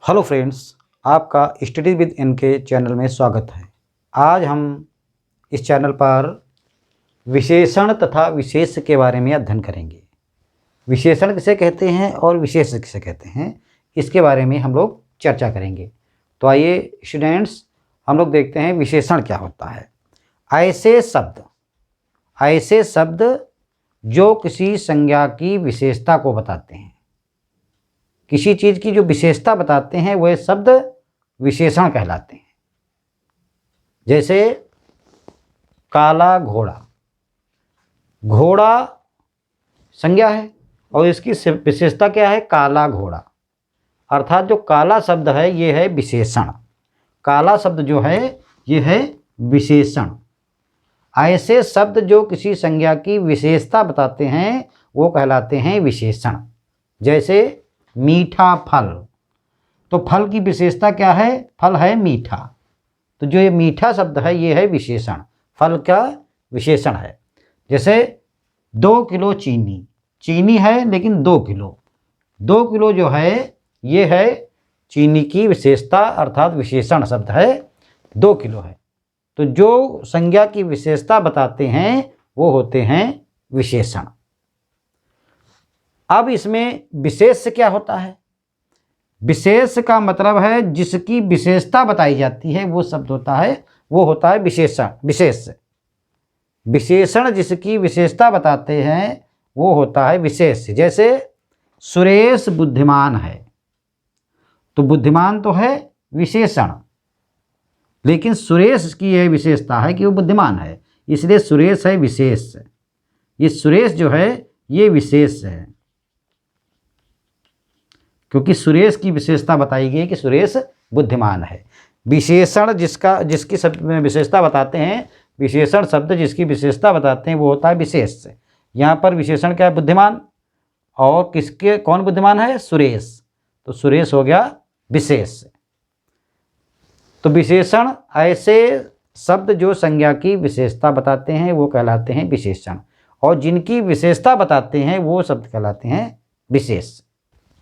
Hello friends, आपका study with N K channel में स्वागत है। आज हम इस चैनल पर विशेषण तथा विशेष्य के बारे में अध्ययन करेंगे। विशेषण किसे कहते हैं और विशेष्य किसे कहते हैं, इसके बारे में हम लोग चर्चा करेंगे। तो आइए स्टूडेंट्स, हम लोग देखते हैं विशेषण क्या होता है। ऐसे शब्द जो किसी संज्ञा की विशेषता को बताते हैं, किसी चीज़ की जो विशेषता बताते हैं वह शब्द विशेषण कहलाते हैं। जैसे काला घोड़ा, घोड़ा संज्ञा है और इसकी विशेषता क्या है? काला घोड़ा। अर्थात जो काला शब्द है ये है विशेषण, काला शब्द जो है ये है विशेषण। ऐसे शब्द जो किसी संज्ञा की विशेषता बताते हैं वो कहलाते हैं विशेषण। जैसे मीठा फल, तो फल की विशेषता क्या है? फल है मीठा, तो जो ये मीठा शब्द है ये है विशेषण, फल का विशेषण है। जैसे 2 किलो चीनी, चीनी है लेकिन 2 किलो, 2 किलो जो है ये है चीनी की विशेषता, अर्थात विशेषण शब्द है 2 किलो है। तो जो संज्ञा की विशेषता बताते हैं वो होते हैं विशेषण। अब इसमें विशेष्य क्या होता है? विशेष्य का मतलब है जिसकी विशेषता बताई जाती है वो शब्द होता है, वो होता है विशेषण। विशेष्य, विशेषण जिसकी विशेषता बताते हैं वो होता है विशेष्य। जैसे सुरेश बुद्धिमान है, तो बुद्धिमान तो है विशेषण, लेकिन सुरेश की यह विशेषता है कि वो बुद्धिमान है, इसलिए सुरेश है विशेष। ये सुरेश जो है ये विशेष है, क्योंकि सुरेश की विशेषता बताई गई कि सुरेश बुद्धिमान है। विशेषण जिसकी शब्द में विशेषता बताते हैं, विशेषण शब्द जिसकी विशेषता बताते हैं वो होता है विशेष। यहाँ पर विशेषण क्या है? बुद्धिमान। और किसके, कौन बुद्धिमान है? सुरेश, तो सुरेश हो गया विशेष। तो विशेषण ऐसे शब्द जो संज्ञा की विशेषता बताते हैं वो कहलाते हैं विशेषण, और जिनकी विशेषता बताते हैं वो शब्द कहलाते हैं विशेष।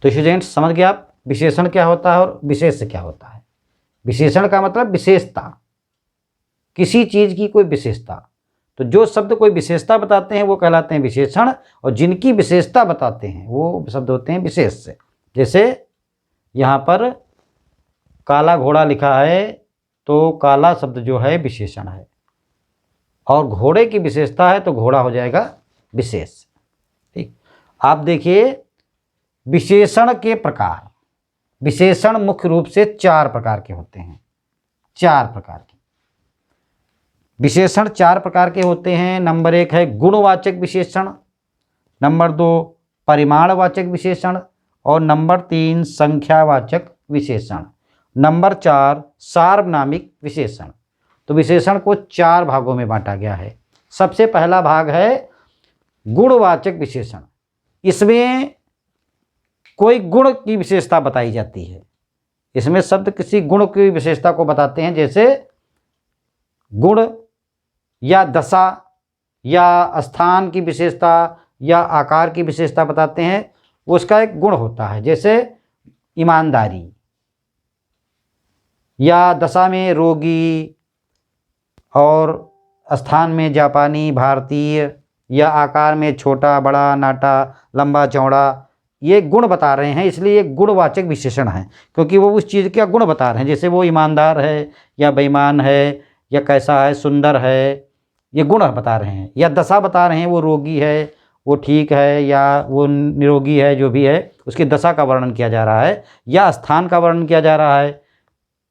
तो स्टूडेंट्स समझ गए आप विशेषण क्या होता है और विशेष्य क्या होता है। विशेषण का मतलब विशेषता, किसी चीज़ की कोई विशेषता। तो जो शब्द कोई विशेषता बताते हैं वो कहलाते हैं विशेषण, और जिनकी विशेषता बताते हैं वो शब्द होते हैं विशेष्य। जैसे यहाँ पर काला घोड़ा लिखा है, तो काला शब्द जो है विशेषण है, और घोड़े की विशेषता है तो घोड़ा हो जाएगा विशेष। ठीक, आप देखिए विशेषण के प्रकार। विशेषण मुख्य रूप से 4 प्रकार के होते हैं, 4 प्रकार के विशेषण 4 प्रकार के होते हैं। नंबर 1 है गुणवाचक विशेषण, नंबर 2 परिमाणवाचक विशेषण, और नंबर 3 संख्यावाचक विशेषण, नंबर 4 सार्वनामिक विशेषण। तो विशेषण को 4 भागों में बांटा गया है। सबसे पहला भाग है गुणवाचक विशेषण। इसमें कोई गुण की विशेषता बताई जाती है, इसमें शब्द किसी गुण की विशेषता को बताते हैं। जैसे गुण या दशा या स्थान की विशेषता या आकार की विशेषता बताते हैं, वो उसका एक गुण होता है। जैसे ईमानदारी, या दशा में रोगी, और स्थान में जापानी भारतीय, या आकार में छोटा बड़ा नाटा लंबा चौड़ा, ये गुण बता रहे हैं, इसलिए ये गुणवाचक विशेषण है, क्योंकि वो उस चीज़ का गुण बता रहे हैं। जैसे वो ईमानदार है या बेईमान है या कैसा है, सुंदर है, ये गुण बता रहे हैं। या दशा बता रहे हैं, वो रोगी है, वो ठीक है, या वो निरोगी है, जो भी है उसकी दशा का वर्णन किया जा रहा है, या स्थान का वर्णन किया जा रहा है,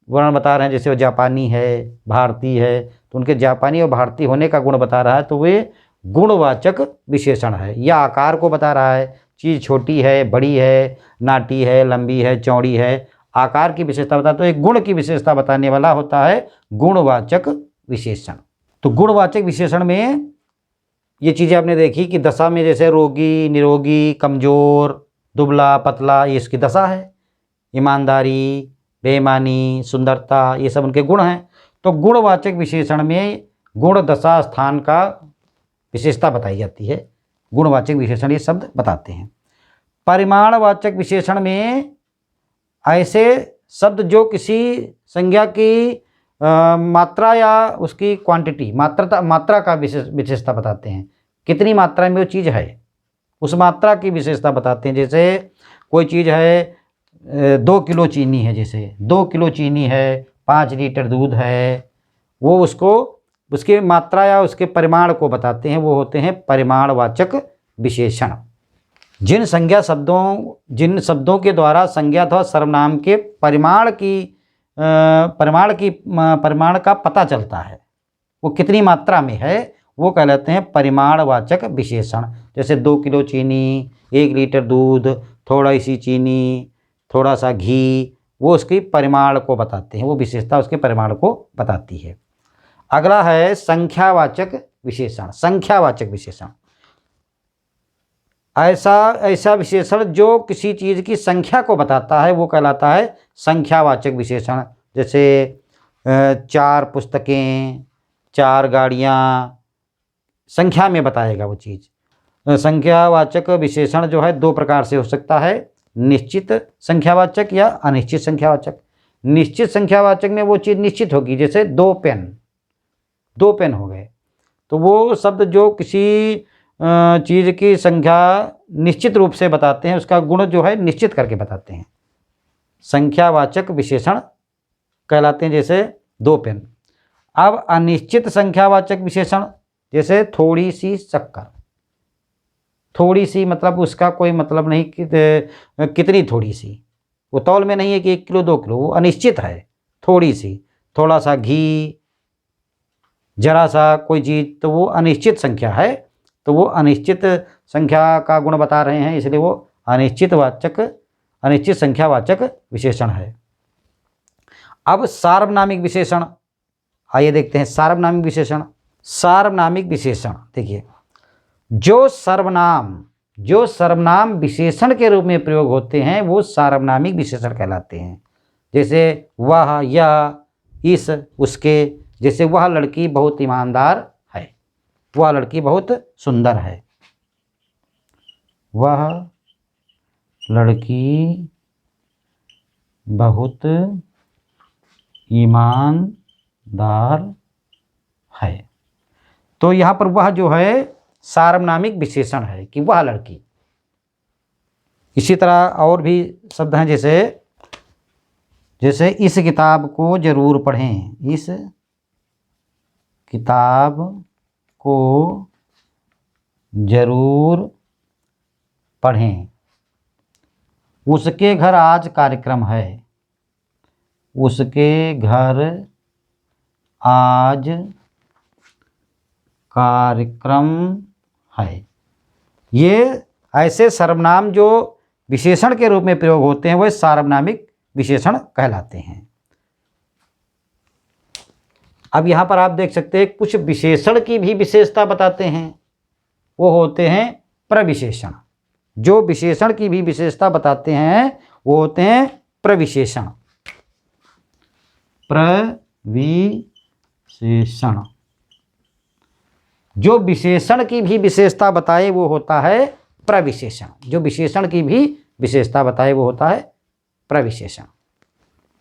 वर्णन बता रहे हैं। जैसे वो जापानी है, भारतीय है, तो उनके जापानी और भारतीय होने का गुण बता रहा है, तो वे गुणवाचक विशेषण है। या आकार को बता रहा है, चीज़ छोटी है, बड़ी है, नाटी है, लंबी है, चौड़ी है, आकार की विशेषता बता, तो एक गुण की विशेषता बताने वाला होता है गुणवाचक विशेषण। तो गुणवाचक विशेषण में ये चीज़ें आपने देखी कि दशा में जैसे रोगी, निरोगी, कमज़ोर, दुबला पतला, ये इसकी दशा है। ईमानदारी, बेईमानी, सुंदरता, ये सब उनके गुण हैं। तो गुणवाचक विशेषण में गुण, दशा, स्थान का विशेषता बताई जाती है। गुणवाचक विशेषण ये शब्द बताते हैं। परिमाणवाचक विशेषण में ऐसे शब्द जो किसी संज्ञा की मात्रा या उसकी क्वांटिटी, मात्रा का विशेषता बताते हैं। कितनी मात्रा में वो चीज़ है, उस मात्रा की विशेषता बताते हैं। जैसे कोई चीज़ है 2 किलो चीनी है, जैसे 2 किलो चीनी है, 5 लीटर दूध है, वो उसको उसकी मात्रा या उसके परिमाण को बताते हैं। वो होते हैं परिमाणवाचक विशेषण। जिन शब्दों के द्वारा संज्ञा अथवा सर्वनाम के परिमाण का पता चलता है, वो कितनी मात्रा में है, वो कहलाते हैं परिमाणवाचक विशेषण। जैसे 2 किलो चीनी, 1 लीटर दूध, थोड़ी सी चीनी, थोड़ा सा घी, वो उसकी परिमाण को बताते हैं, वो विशेषता उसके परिमाण को बताती है। अगला है संख्यावाचक विशेषण। संख्यावाचक विशेषण ऐसा विशेषण जो किसी चीज़ की संख्या को बताता है, वो कहलाता है संख्यावाचक विशेषण। जैसे 4 पुस्तकें, 4 गाड़ियाँ, संख्या में बताएगा वो चीज़। संख्यावाचक विशेषण जो है 2 प्रकार से हो सकता है, निश्चित संख्यावाचक या अनिश्चित संख्यावाचक। निश्चित संख्यावाचक में वो चीज़ निश्चित होगी, जैसे 2 पेन हो गए, तो वो शब्द जो किसी चीज़ की संख्या निश्चित रूप से बताते हैं, उसका गुण जो है निश्चित करके बताते हैं, संख्यावाचक विशेषण कहलाते हैं। जैसे 2 पेन। अब अनिश्चित संख्यावाचक विशेषण, जैसे थोड़ी सी शक्कर। थोड़ी सी मतलब उसका कोई मतलब नहीं कि कितनी थोड़ी सी, वो तौल में नहीं है कि 1 किलो 2 किलो, वो अनिश्चित है, थोड़ी सी। थोड़ा सा घी, जरा सा कोई चीज़, तो वो अनिश्चित संख्या है, तो वो अनिश्चित संख्या का गुण बता रहे हैं, इसलिए वो अनिश्चित संख्यावाचक विशेषण है। अब सार्वनामिक विशेषण, आइए देखते हैं सार्वनामिक विशेषण। सार्वनामिक विशेषण देखिए, जो सर्वनाम विशेषण के रूप में प्रयोग होते हैं वो सार्वनामिक विशेषण कहलाते हैं। जैसे वह, यह, इस, उसके। जैसे वह लड़की बहुत ईमानदार है, वह लड़की बहुत सुंदर है। वह लड़की बहुत ईमानदार है। तो यहाँ पर वह जो है सार्वनामिक विशेषण है कि वह लड़की। इसी तरह और भी शब्द हैं, जैसे इस किताब को जरूर पढ़ें। इस किताब को जरूर पढ़ें। उसके घर आज कार्यक्रम है। उसके घर आज कार्यक्रम है। ये ऐसे सर्वनाम जो विशेषण के रूप में प्रयोग होते हैं वह सार्वनामिक विशेषण कहलाते हैं। अब यहाँ पर आप देख सकते हैं कुछ विशेषण की भी विशेषता बताते हैं, वो होते हैं प्रविशेषण। जो विशेषण की भी विशेषता बताते हैं वो होते हैं प्रविशेषण। प्रविशेषण जो विशेषण की भी विशेषता बताए वो होता है प्रविशेषण। जो विशेषण की भी विशेषता बताए वो होता है प्रविशेषण।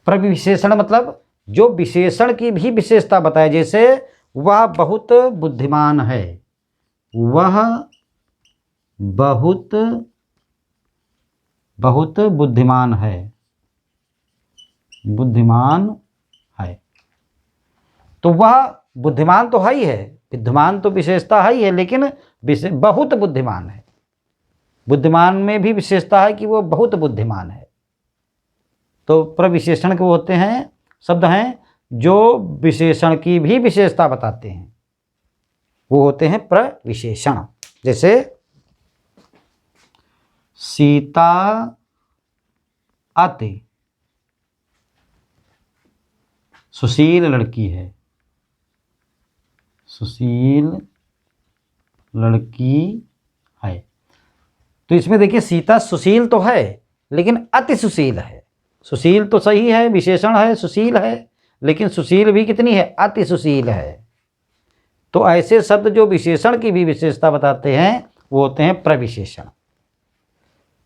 प्रविशेषण मतलब जो विशेषण की भी विशेषता बताए, जैसे वह बहुत बुद्धिमान है। वह बहुत बुद्धिमान है। बुद्धिमान है, तो वह बुद्धिमान तो है ही है, विद्यमान तो विशेषता है ही है, लेकिन बहुत बुद्धिमान है। बुद्धिमान में भी विशेषता है कि वो बहुत बुद्धिमान है। तो प्रविशेषण के होते हैं शब्द हैं जो विशेषण की भी विशेषता बताते हैं, वो होते हैं प्रविशेषण। जैसे सीता अति सुशील लड़की है। सुशील लड़की है, तो इसमें देखिए सीता सुशील तो है लेकिन अति सुशील है। सुशील तो सही है, विशेषण है, सुशील है, लेकिन सुशील भी कितनी है, अति सुशील है। तो ऐसे शब्द जो विशेषण की भी विशेषता बताते हैं वो होते हैं प्रविशेषण।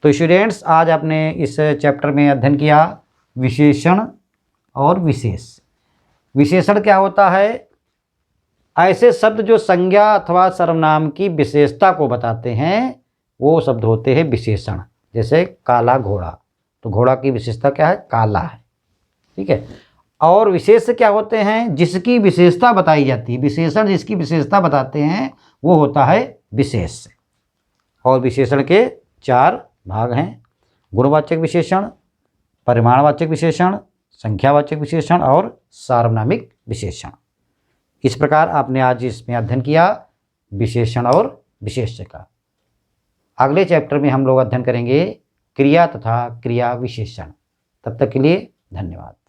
तो स्टूडेंट्स, आज आपने इस चैप्टर में अध्ययन किया विशेषण और विशेष। विशेषण क्या होता है? ऐसे शब्द जो संज्ञा अथवा सर्वनाम की विशेषता को बताते हैं वो शब्द होते हैं विशेषण। जैसे काला घोड़ा, तो घोड़ा की विशेषता क्या है? काला है। ठीक है। और विशेष क्या होते हैं? जिसकी विशेषता बताई जाती है। विशेषण जिसकी विशेषता बताते हैं वो होता है विशेष। और विशेषण के 4 भाग हैं: गुणवाचक विशेषण, परिमाणवाचक विशेषण, संख्यावाचक विशेषण और सार्वनामिक विशेषण। इस प्रकार आपने आज इसमें अध्ययन किया विशेषण और विशेष्य का। अगले चैप्टर में हम लोग अध्ययन करेंगे क्रिया तथा क्रिया विशेषण। तब तक के लिए धन्यवाद।